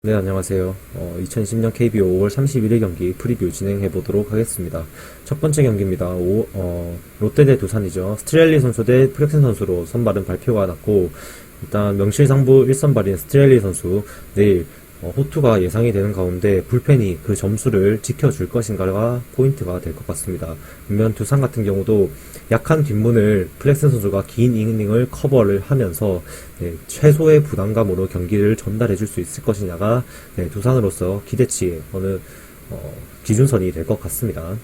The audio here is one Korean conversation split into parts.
네, 안녕하세요. 2010년 KBO 5월 31일 경기 프리뷰 진행해 보도록 하겠습니다. 첫 번째 경기입니다. 롯데 대 두산이죠. 스트렐리 선수 대 프렉슨 선수로 선발은 발표가 났고, 일단 명실상부 1선발인 스트렐리 선수 내일 호투가 예상이 되는 가운데 불펜이 그 점수를 지켜줄 것인가가 포인트가 될 것 같습니다. 반면 두산 같은 경우도 약한 뒷문을 플렉슨 선수가 긴 이닝을 커버를 하면서 최소의 부담감으로 경기를 전달해 줄 수 있을 것이냐가 두산으로서 기대치의 어느 기준선이 될 것 같습니다.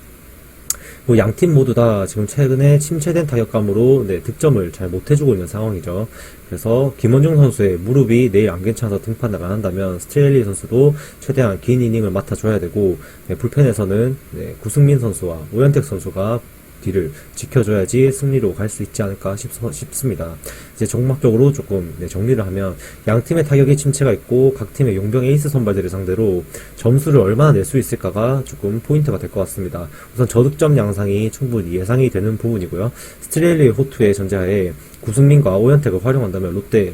양팀 모두 다 지금 최근에 침체된 타격감으로 득점을 잘 못해주고 있는 상황이죠. 그래서 김원중 선수의 무릎이 내일 안 괜찮아서 등판을 안 한다면 스트렐리 선수도 최대한 긴 이닝을 맡아줘야 되고, 불펜에서는 구승민 선수와 오현택 선수가 뒤를 지켜줘야지 승리로 갈 수 있지 않을까 싶습니다. 이제 종막적으로 조금 정리를 하면 양 팀의 타격의 침체가 있고 각 팀의 용병 에이스 선발들을 상대로 점수를 얼마나 낼 수 있을까가 조금 포인트가 될 것 같습니다. 우선 저득점 양상이 충분히 예상이 되는 부분이고요. 스트렐리 호투의 전제하에 구승민과 오현택을 활용한다면 롯데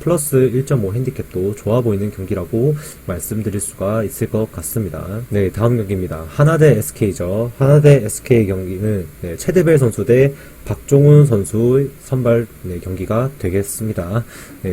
플러스 1.5 핸디캡도 좋아 보이는 경기라고 말씀드릴 수가 있을 것 같습니다. 네, 다음 경기입니다. 하나 대 SK죠. 하나 대 SK 경기는 최대벨 선수 대 박종훈 선수의 선발 경기가 되겠습니다.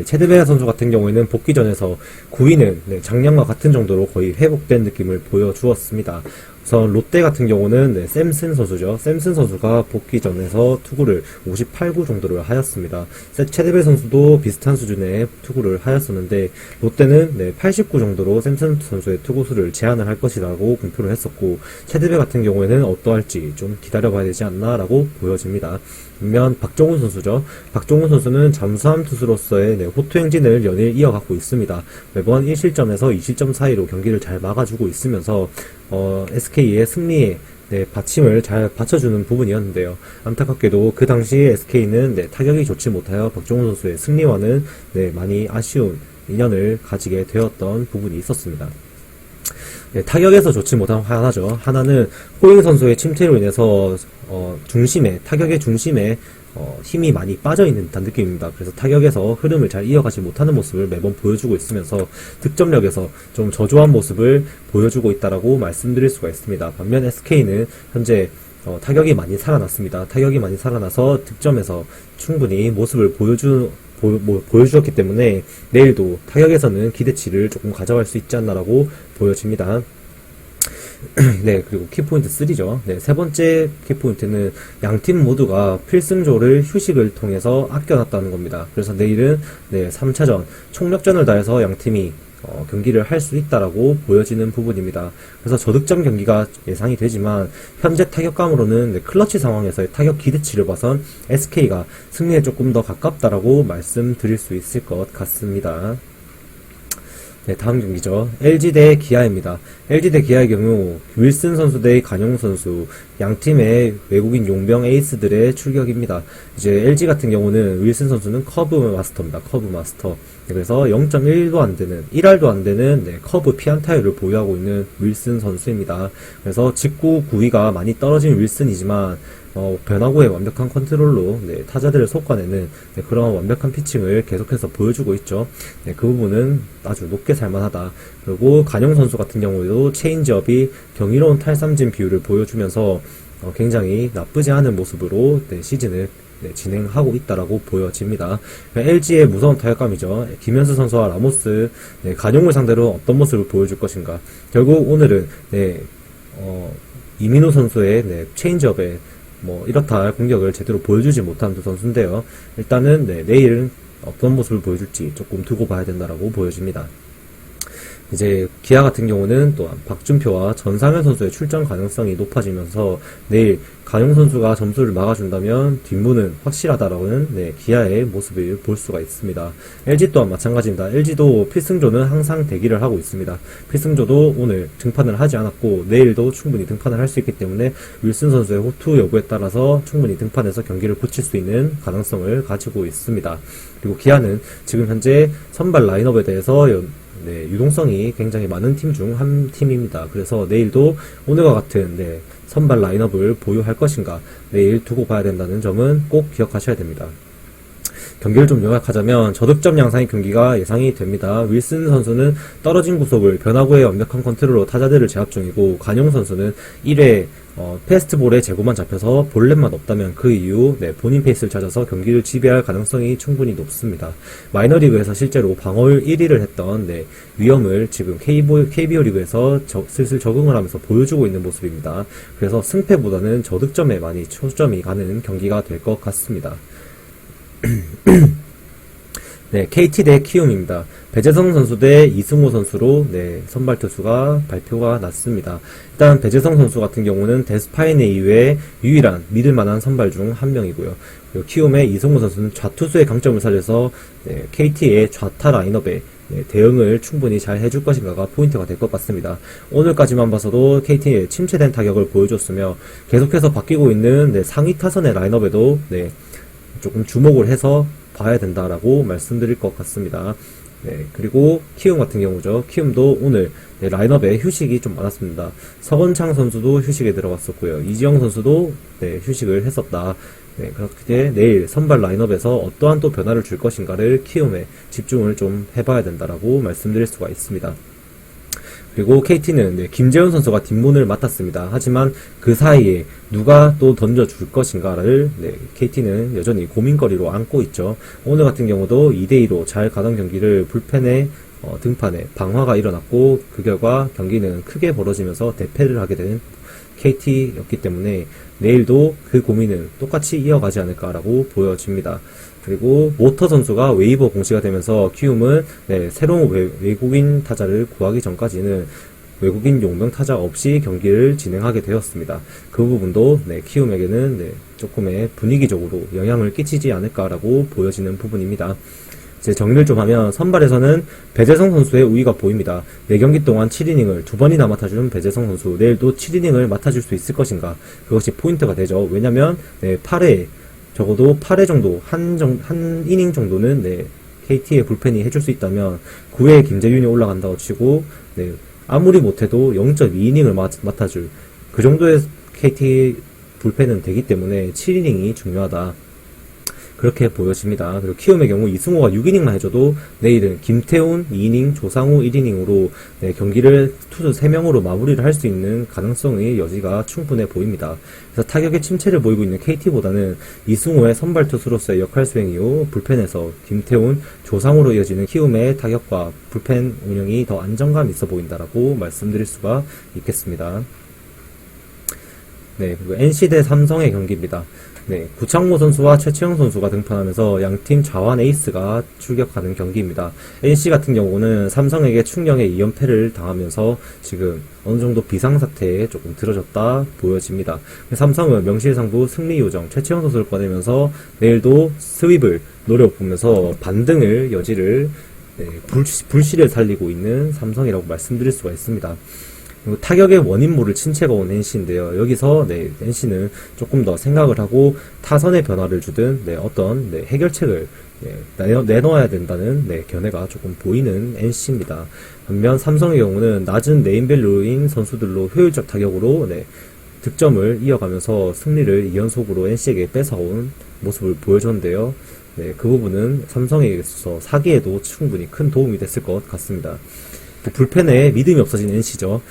최대벨 선수 같은 경우에는 복귀전에서 9위는 작년과 같은 정도로 거의 회복된 느낌을 보여주었습니다. 우선 롯데 같은 경우는 샘슨 선수죠. 샘슨 선수가 복귀전에서 투구를 58구 정도를 하였습니다. 최대벨 선수도 비슷한 수준의 투구를 하였었는데 롯데는 89 정도로 샘슨 선수의 투구수를 제한을 할 것이라고 공표를 했었고, 최대벨 같은 경우에는 어떠할지 좀 기다려봐야 되지 않나 라고 보여집니다. 반면 박종훈 선수죠. 박종훈 선수는 잠수함 투수로서의 호투 행진을 연일 이어가고 있습니다. 매번 1실점에서 2실점 사이로 경기를 잘 막아주고 있으면서 SK의 승리에 받침을 잘 받쳐주는 부분이었는데요. 안타깝게도 그 당시 SK는 타격이 좋지 못하여 박종훈 선수의 승리와는 많이 아쉬운 인연을 가지게 되었던 부분이 있었습니다. 타격에서 좋지 못한 하나죠. 하나는 호잉 선수의 침체로 인해서 타격의 중심에 힘이 많이 빠져있는 듯한 느낌입니다. 그래서 타격에서 흐름을 잘 이어가지 못하는 모습을 매번 보여주고 있으면서 득점력에서 좀 저조한 모습을 보여주고 있다라고 말씀드릴 수가 있습니다. 반면 SK는 현재 타격이 많이 살아났습니다. 타격이 많이 살아나서 득점에서 충분히 모습을 보여주었기 때문에 내일도 타격에서는 기대치를 조금 가져갈 수 있지 않나라고 보여집니다. 네, 그리고 키포인트 3죠. 세 번째 키포인트는 양팀 모두가 필승조를 휴식을 통해서 아껴놨다는 겁니다. 그래서 내일은 3차전 총력전을 다해서 양팀이 경기를 할 수 있다라고 보여지는 부분입니다. 그래서 저득점 경기가 예상이 되지만 현재 타격감으로는 클러치 상황에서의 타격 기대치를 봐선 SK가 승리에 조금 더 가깝다라고 말씀드릴 수 있을 것 같습니다. 다음 경기죠. LG 대 기아입니다. LG 대 기아의 경우 윌슨 선수 대 간용 선수, 양팀의 외국인 용병 에이스들의 출격입니다. 이제 LG 같은 경우는 윌슨 선수는 커브 마스터입니다. 커브 마스터. 그래서 0.1도 안 되는, 1할도 안 되는 커브 피안타율을 보유하고 있는 윌슨 선수입니다. 그래서 직구 구위가 많이 떨어진 윌슨이지만 변화구의 완벽한 컨트롤로 타자들을 솎아내는 그런 완벽한 피칭을 계속해서 보여주고 있죠. 그 부분은 아주 높게 살만하다. 그리고 간용 선수 같은 경우에도 체인지업이 경이로운 탈삼진 비율을 보여주면서 굉장히 나쁘지 않은 모습으로 시즌을 진행하고 있다라고 보여집니다. LG의 무서운 타격감이죠. 김현수 선수와 라모스, 간용을 상대로 어떤 모습을 보여줄 것인가. 결국 오늘은 이민호 선수의 체인지업에 이렇다 할 공격을 제대로 보여주지 못한 두 선수인데요. 일단은 내일은 어떤 모습을 보여줄지 조금 두고 봐야 된다라고 보여집니다. 이제 기아 같은 경우는 또한 박준표와 전상현 선수의 출전 가능성이 높아지면서 내일 간용 선수가 점수를 막아준다면 뒷문은 확실하다라는 기아의 모습을 볼 수가 있습니다. LG 또한 마찬가지입니다. LG도 필승조는 항상 대기를 하고 있습니다. 필승조도 오늘 등판을 하지 않았고 내일도 충분히 등판을 할 수 있기 때문에 윌슨 선수의 호투 여부에 따라서 충분히 등판해서 경기를 붙일 수 있는 가능성을 가지고 있습니다. 그리고 기아는 지금 현재 선발 라인업에 대해서 유동성이 굉장히 많은 팀 중 한 팀입니다. 그래서 내일도 오늘과 같은 선발 라인업을 보유할 것인가 내일 두고 봐야 된다는 점은 꼭 기억하셔야 됩니다. 경기를 좀 요약하자면 저득점 양상의 경기가 예상이 됩니다. 윌슨 선수는 떨어진 구속을 변화구의 완벽한 컨트롤로 타자들을 제압 중이고, 관용 선수는 1회 패스트볼에 재고만 잡혀서 볼넷만 없다면 그 이후 본인 페이스를 찾아서 경기를 지배할 가능성이 충분히 높습니다. 마이너리그에서 실제로 방어율 1위를 했던 위험을 지금 KBO 리그에서 슬슬 적응을 하면서 보여주고 있는 모습입니다. 그래서 승패보다는 저득점에 많이 초점이 가는 경기가 될 것 같습니다. KT 대 키움입니다. 배재성 선수 대 이승호 선수로 선발 투수가 발표가 났습니다. 일단 배재성 선수 같은 경우는 데스파이네 이외에 유일한 믿을만한 선발 중 한 명이고요. 그리고 키움의 이승호 선수는 좌투수의 강점을 살려서 KT의 좌타 라인업에 대응을 충분히 잘 해줄 것인가가 포인트가 될 것 같습니다. 오늘까지만 봐서도 KT의 침체된 타격을 보여줬으며, 계속해서 바뀌고 있는 상위 타선의 라인업에도 조금 주목을 해서 봐야 된다라고 말씀드릴 것 같습니다. 그리고 키움 같은 경우죠. 키움도 오늘 라인업에 휴식이 좀 많았습니다. 서건창 선수도 휴식에 들어갔었고요. 이지영 선수도 휴식을 했었다. 그렇게 내일 선발 라인업에서 어떠한 또 변화를 줄 것인가를 키움에 집중을 좀 해봐야 된다라고 말씀드릴 수가 있습니다. 그리고 KT는 김재훈 선수가 뒷문을 맡았습니다. 하지만 그 사이에 누가 또 던져줄 것인가를 KT는 여전히 고민거리로 안고 있죠. 오늘 같은 경우도 2대2로 잘 가던 경기를 불펜에 등판에 방화가 일어났고, 그 결과 경기는 크게 벌어지면서 대패를 하게 된 KT였기 때문에 내일도 그 고민은 똑같이 이어가지 않을까라고 보여집니다. 그리고 모터 선수가 웨이버 공시가 되면서 키움은 새로운 외국인 타자를 구하기 전까지는 외국인 용병 타자 없이 경기를 진행하게 되었습니다. 그 부분도 키움에게는 조금의 분위기적으로 영향을 끼치지 않을까라고 보여지는 부분입니다. 이제 정리를 좀 하면 선발에서는 배재성 선수의 우위가 보입니다. 4경기 동안 7이닝을 2번이나 맡아준 배재성 선수, 내일도 7이닝을 맡아줄 수 있을 것인가, 그것이 포인트가 되죠. 왜냐면 8회 적어도 8회 정도 한 이닝 정도는 KT의 불펜이 해줄 수 있다면 9회에 김재윤이 올라간다고 치고 아무리 못해도 0.2이닝을 맡아줄 그 정도의 KT 불펜은 되기 때문에 7이닝이 중요하다, 그렇게 보여집니다. 그리고 키움의 경우 이승호가 6이닝만 해줘도 내일은 김태훈 2이닝, 조상우 1이닝으로 경기를 투수 3명으로 마무리를 할 수 있는 가능성의 여지가 충분해 보입니다. 그래서 타격의 침체를 보이고 있는 KT보다는 이승호의 선발 투수로서의 역할 수행 이후 불펜에서 김태훈, 조상우로 이어지는 키움의 타격과 불펜 운영이 더 안정감 있어 보인다라고 말씀드릴 수가 있겠습니다. 그리고 NC 대 삼성의 경기입니다. 구창모 선수와 최채영 선수가 등판하면서 양팀 좌완 에이스가 출격하는 경기입니다. NC 같은 경우는 삼성에게 충격의 2연패를 당하면서 지금 어느정도 비상사태에 조금 들어졌다 보여집니다. 삼성은 명실상부 승리 요정 최채영 선수를 꺼내면서 내일도 스윕을 노려보면서 반등을 여지를 불씨를 살리고 있는 삼성이라고 말씀드릴 수가 있습니다. 그리고 타격의 원인모를 친채가 온 NC인데요. 여기서 NC는 조금 더 생각을 하고 타선의 변화를 주든 어떤 해결책을 내놓아야 된다는 견해가 조금 보이는 NC입니다. 반면 삼성의 경우는 낮은 네임밸류인 선수들로 효율적 타격으로 득점을 이어가면서 승리를 2연속으로 NC에게 뺏어온 모습을 보여줬는데요. 그 부분은 삼성에게 있어서 사기에도 충분히 큰 도움이 됐을 것 같습니다. 불펜에 믿음이 없어진 NC죠.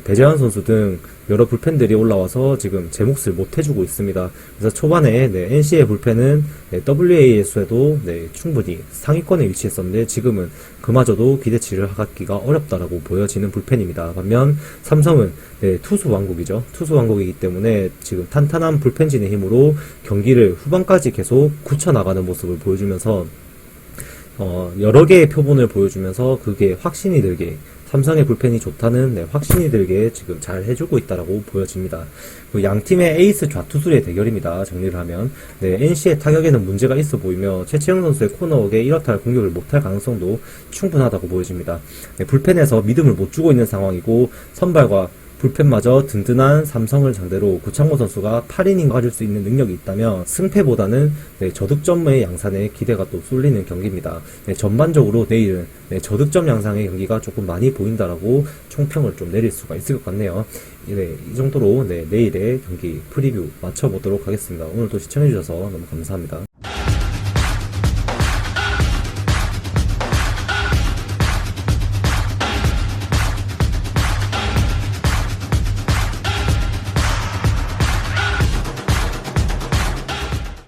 배재환 선수 등 여러 불펜들이 올라와서 지금 제 몫을 못 해주고 있습니다. 그래서 초반에 NC의 불펜은 WA에서도 충분히 상위권에 위치했었는데 지금은 그마저도 기대치를 하기가 어렵다라고 보여지는 불펜입니다. 반면 삼성은 투수 왕국이죠. 투수 왕국이기 때문에 지금 탄탄한 불펜진의 힘으로 경기를 후반까지 계속 굳혀나가는 모습을 보여주면서 여러 개의 표본을 보여주면서 그게 확신이 들게, 삼성의 불펜이 좋다는 확신이 들게 지금 잘 해주고 있다라고 보여집니다. 양 팀의 에이스 좌투수의 대결입니다. 정리를 하면 NC의 타격에는 문제가 있어 보이며 최채영 선수의 코너웍에 이렇다 할 공격을 못할 가능성도 충분하다고 보여집니다. 불펜에서 믿음을 못 주고 있는 상황이고 선발과 불펜마저 든든한 삼성을 상대로 구창모 선수가 8이닝 가질 수 있는 능력이 있다면 승패보다는 저득점의 양산에 기대가 또 쏠리는 경기입니다. 전반적으로 내일은 저득점 양상의 경기가 조금 많이 보인다라고 총평을 좀 내릴 수가 있을 것 같네요. 이 정도로 내일의 경기 프리뷰 마쳐보도록 하겠습니다. 오늘도 시청해주셔서 너무 감사합니다.